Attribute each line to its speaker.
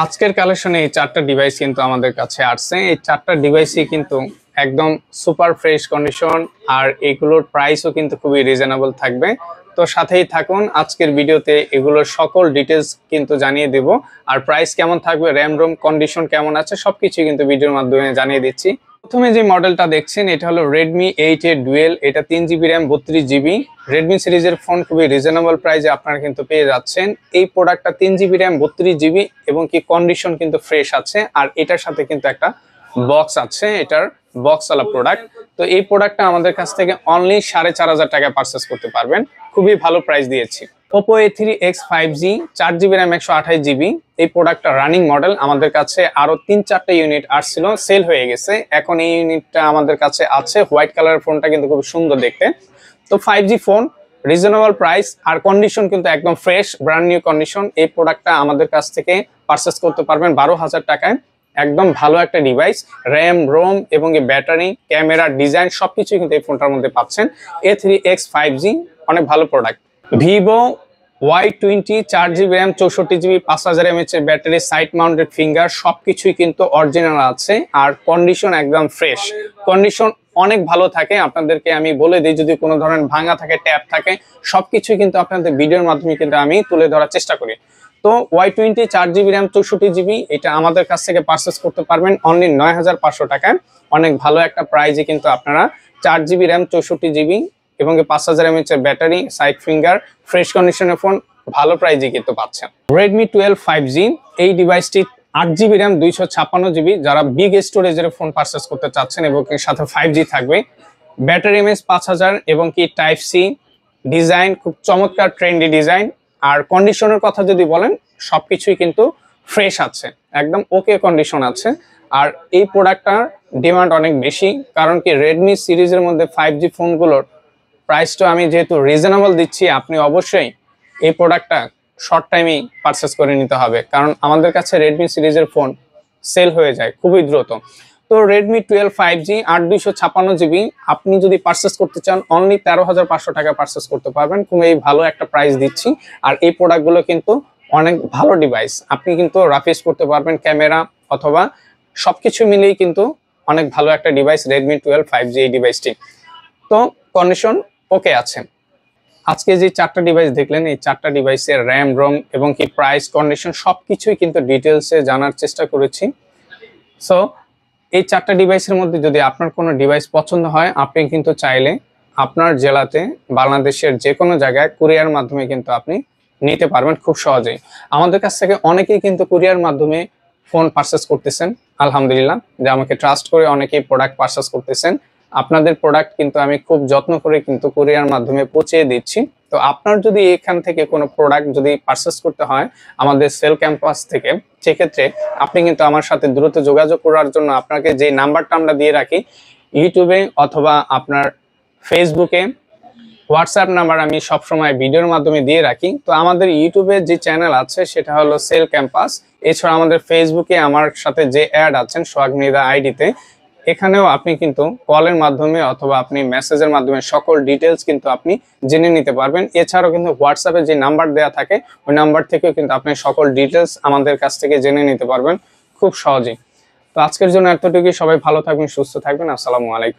Speaker 1: আজকের কালেকশনে এই চারটা ডিভাইস কিন্তু আমাদের কাছে আসছে। এই চারটা ডিভাইসই কিন্তু একদম সুপার ফ্রেশ কন্ডিশন, আর এগুলোর প্রাইসও কিন্তু খুবই রিজনেবল থাকবে। তো সাথেই থাকুন, আজকের ভিডিওতে এগুলোর সকল ডিটেলস কিন্তু জানিয়ে দেব। আর প্রাইস কেমন থাকবে, র্যাম রোম কন্ডিশন কেমন আছে, সবকিছু কিন্তু ভিডিওর মাধ্যমে জানিয়ে দিচ্ছি। প্রথমে যে মডেলটা দেখছেন এটা হলো রেডমি 8 এর ডুয়েল। এটা 3GB র্যাম 32GB রেডমি সিরিজের ফোন, খুবই রিজনেবল প্রাইসে আপনারা কিন্তু পেয়ে যাচ্ছেন। এই প্রোডাক্টটা 3GB র্যাম 32GB এবং কি কন্ডিশন কিন্তু ফ্রেশ আছে। আর এটার সাথে কিন্তু একটা বক্স আছে, এটার বক্সওয়ালা প্রোডাক্ট। তো এই প্রোডাক্টটা আমাদের কাছ থেকে অনলি 4500 টাকায় পারচেস করতে পারবেন, খুবই ভালো প্রাইস দিয়েছি। Oppo A3X 5G 4GB RAM 128GB এই প্রোডাক্টটা রানিং মডেল। আমাদের কাছে আরো 3-4টা ইউনিট আসছিল, সেল হয়ে গেছে। এখন এই ইউনিটটা আমাদের কাছে আছে। হোয়াইট কালারের ফোনটা কিন্তু খুব সুন্দর দেখতে। তো 5G ফোন, রিজনেবল প্রাইস, আর কন্ডিশন কিন্তু একদম ফ্রেশ ব্র্যান্ড নিউ কন্ডিশন। এই প্রোডাক্টটা আমাদের কাছ থেকে পারচেস করতে পারবেন 12,000 টাকায়। একদম ভালো একটা ডিভাইস, র্যাম রোম এবং ব্যাটারি, ক্যামেরা, ডিজাইন সবকিছু কিন্তু এই ফোনটার মধ্যে পাচ্ছেন। A3X 5G অনেক ভালো product. Vivo Y20 4GB RAM 64GB 5000 mAh এর ব্যাটারি, সাইড মাউন্টেড ফিঙ্গার, সবকিছুই কিন্তু অরিজিনাল আছে। আর কন্ডিশন একদম ফ্রেশ, কন্ডিশন অনেক ভালো থাকে। আপনাদেরকে আমি বলে দিই, যদি কোনো ধরনের ভাঙা থাকে, ট্যাপ থাকে, সবকিছুই কিন্তু আপনাদের ভিডিওর মাধ্যমে কিন্তু আমি তুলে ধরার চেষ্টা করি। তো Y20 4GB র্যাম 64GB এটা আমাদের কাছ থেকে পারচেস করতে পারবেন অনলি 9500 টাকায়। অনেক ভালো একটা প্রাইজে কিন্তু আপনারা 4GB র্যাম 64GB এবং 5000 mAh এর ব্যাটারি, সাইড ফিঙ্গার, ফ্রেশ কন্ডিশনের ফোন ভালো প্রাইজে কিন্তু পাচ্ছেন। Redmi 12 5G এই ডিভাইসটি 8GB র্যাম 256GB যারা বিগ স্টোরেজের ফোন পারচেস করতে চাচ্ছেন এবং এর সাথে 5G থাকবে। ব্যাটারি এমএএইচ 5000 এবং কি টাইপ সি, ডিজাইন খুব চমৎকার ট্রেন্ডি ডিজাইন। আর কন্ডিশনের কথা যদি বলেন, সবকিছুই কিন্তু ফ্রেশ আছে, একদম ওকে কন্ডিশন আছে। আর এই প্রোডাক্টটার ডিমান্ড অনেক বেশি, কারণ কি রেডমি সিরিজের মধ্যে 5G ফোনগুলোর প্রাইসটা আমি যেহেতু রিজনেবল দিচ্ছি, আপনি অবশ্যই এই প্রোডাক্টটা শর্ট টাইমেই পারচেস করে নিতে হবে, কারণ আমাদের কাছে রেডমি সিরিজের ফোন সেল হয়ে যায় খুবই দ্রুত। তো রেডমি 12 5G 8256GB আপনি যদি পারচেস করতে চান অনলি 13500 টাকা পারচেস করতে পারবেন, খুবই ভালো একটা প্রাইস দিচ্ছি। আর এই প্রোডাক্টগুলো কিন্তু অনেক ভালো ডিভাইস, আপনি কিন্তু রাফ ইউজ করতে পারবেন, ক্যামেরা অথবা সবকিছু মিলিয়েই কিন্তু অনেক ভালো একটা ডিভাইস রেডমি 12 5G এই ডিভাইসটি। তো কন্ডিশন ওকে আছে। আজকে যে চারটা ডিভাইস দেখলেন, এই চারটা ডিভাইসের র্যাম রোম এবং কি প্রাইস কন্ডিশন সবকিছুই কিন্তু ডিটেলসে জানার চেষ্টা করেছি। সো এই চারটা ডিভাইসের মধ্যে যদি আপনার কোনো ডিভাইস পছন্দ হয়, আপনি কিন্তু চাইলে আপনার জেলাতে বাংলাদেশের যে কোনো জায়গায় কুরিয়ার মাধ্যমে কিন্তু আপনি নিতে পারবেন খুব সহজেই। আমাদের কাছ থেকে অনেকেই কিন্তু কুরিয়ার মাধ্যমে ফোন পারচেস করতেছেন, আলহামদুলিল্লাহ, যে আমাকে ট্রাস্ট করে অনেকেই প্রোডাক্ট পারচেস করতেছেন। আপনাদের প্রোডাক্ট কিন্তু আমি খুব যত্ন করে কিন্তু কুরিয়ার মাধ্যমে পৌঁছে দিচ্ছি। তো আপনার যদি এখান থেকে কোনো প্রোডাক্ট যদি পারচেস করতে হয় আমাদের সেল ক্যাম্পাস থেকে, সেক্ষেত্রে আপনি কিন্তু আমার সাথে দ্রুত যোগাযোগ করার জন্য আপনাকে যে নাম্বারটা আমরা দিয়ে রাখি ইউটিউবে অথবা আপনার ফেসবুকে, হোয়াটসঅ্যাপ নাম্বার আমি সবসময় ভিডিওর মাধ্যমে দিয়ে রাখি। তো আমাদের ইউটিউবে যে চ্যানেল আছে সেটা হলো সেল ক্যাম্পাস। এছাড়া আমাদের ফেসবুকে আমার সাথে যে অ্যাড আছেন সোহাগ মৃধা আইডিতে, এখানেও আপনি কিন্তু কলের মাধ্যমে অথবা আপনি মেসেজের মাধ্যমে সকল ডিটেলস কিন্তু আপনি জেনে নিতে পারবেন। এছাড়াও কিন্তু হোয়াটসঅ্যাপে যে নাম্বার দেওয়া থাকে ওই নাম্বার থেকেও কিন্তু আপনি সকল ডিটেলস আমাদের কাছ থেকে জেনে নিতে পারবেন খুব সহজেই। তো আজকের জন্য এতটুকুই, সবাই ভালো থাকবেন, সুস্থ থাকবেন, আসসালামু আলাইকুম।